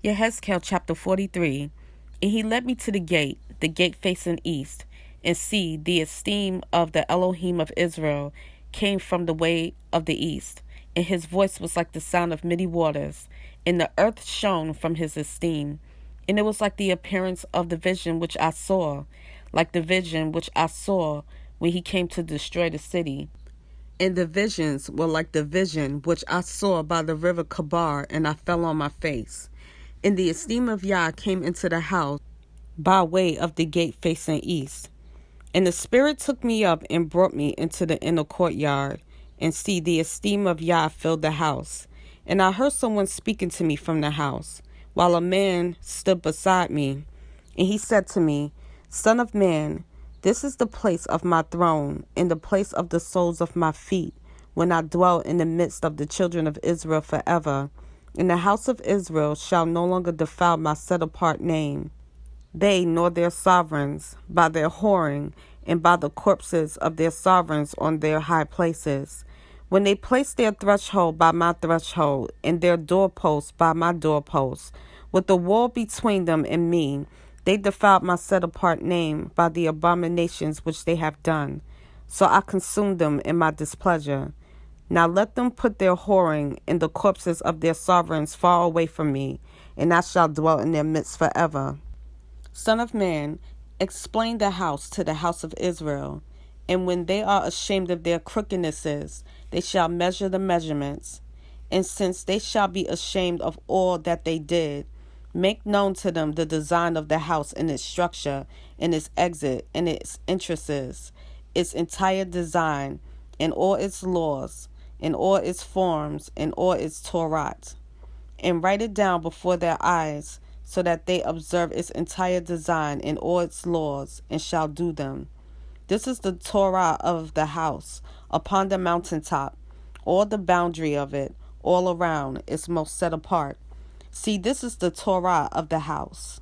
Yehezqel chapter 43. And he led me to the gate facing east, and see, the esteem of the Elohim of Israel came from the way of the east, and his voice was like the sound of many waters, and the earth shone from his esteem. And it was like the appearance of the vision which I saw, like the vision which I saw when he came to destroy the city. And the visions were like the vision which I saw by the river Kabar, and I fell on my face. And the esteem of Yah came into the house by way of the gate facing east. And the Spirit took me up and brought me into the inner courtyard, and see, the esteem of Yah filled the house. And I heard someone speaking to me from the house, while a man stood beside me. And he said to me, Son of man, this is the place of my throne, and the place of the soles of my feet, when I dwell in the midst of the children of Israel forever. And the house of Israel shall no longer defile my set-apart name, they nor their sovereigns, by their whoring, and by the corpses of their sovereigns on their high places. When they place their threshold by my threshold, and their doorposts by my doorposts, with the wall between them and me, they defiled my set-apart name by the abominations which they have done. So I consumed them in my displeasure. Now let them put their whoring and the corpses of their sovereigns far away from me, and I shall dwell in their midst forever. Son of man, explain the house to the house of Israel, and when they are ashamed of their crookednesses, they shall measure the measurements. And since they shall be ashamed of all that they did, make known to them the design of the house and its structure, and its exit, and its entrances, its entire design, and all its laws, and all its forms, and all its Torah, and write it down before their eyes, so that they observe its entire design and all its laws, and shall do them. This is the Torah of the house, upon the mountaintop, all the boundary of it, all around, is most set apart. See, this is the Torah of the house.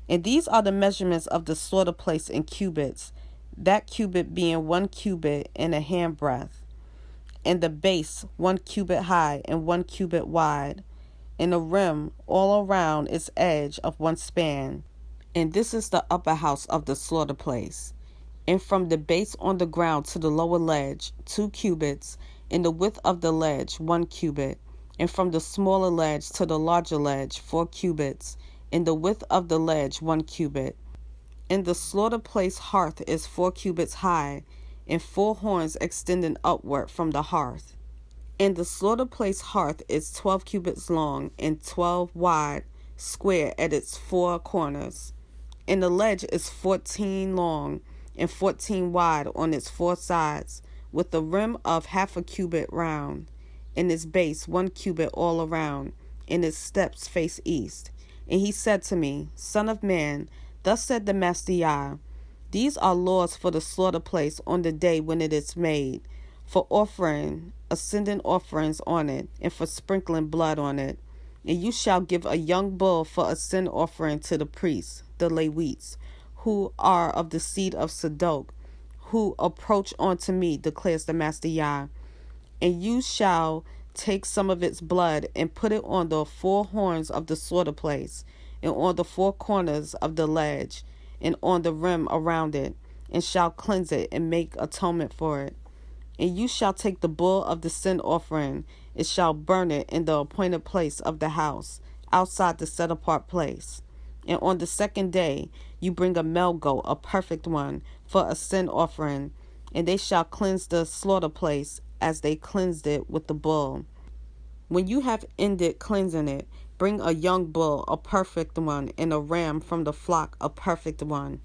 And these are the measurements of the slaughter place in cubits, that cubit being 1 cubit and a handbreadth, and the base 1 cubit high and 1 cubit wide, and a rim all around its edge of 1 span. And this is the upper house of the slaughter place. And from the base on the ground to the lower ledge 2 cubits, and the width of the ledge 1 cubit, and from the smaller ledge to the larger ledge 4 cubits, and the width of the ledge 1 cubit. And the slaughter place hearth is 4 cubits high, and 4 horns extending upward from the hearth. And the slaughter place hearth is 12 cubits long, and 12 wide, square at its 4 corners. And the ledge is 14 long, and 14 wide on its 4 sides, with a rim of half a cubit round, and its base 1 cubit all around, and its steps face east. And he said to me, Son of man, thus said the Master Yah, these are laws for the slaughter place on the day when it is made, for offering ascending offerings on it, and for sprinkling blood on it. And you shall give a young bull for a sin offering to the priests, the Levites, who are of the seed of Sadok, who approach unto me, declares the Master Yah. And you shall take some of its blood, and put it on the 4 horns of the slaughter place, and on the 4 corners of the ledge, and on the rim around it, and shall cleanse it, and make atonement for it. And you shall take the bull of the sin offering, and shall burn it in the appointed place of the house, outside the set-apart place. And on the 2nd day you bring a male goat, a perfect one, for a sin offering, and they shall cleanse the slaughter place as they cleansed it with the bull. When you have ended cleansing it, bring a young bull, a perfect one, and a ram from the flock, a perfect one.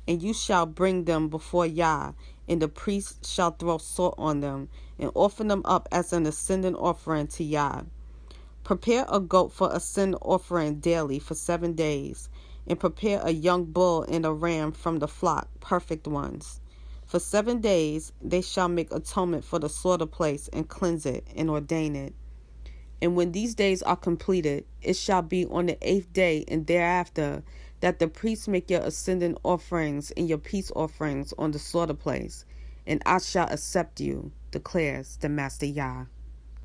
And you shall bring them before Yah, and the priest shall throw salt on them, and offer them up as an ascending offering to Yah. Prepare a goat for a sin offering daily for 7 days, and prepare a young bull and a ram from the flock, perfect ones. For 7 days they shall make atonement for the slaughter place, and cleanse it, and ordain it. And when these days are completed, it shall be on the 8th day and thereafter that the priests make your ascending offerings and your peace offerings on the slaughter place, and I shall accept you, declares the Master Yah.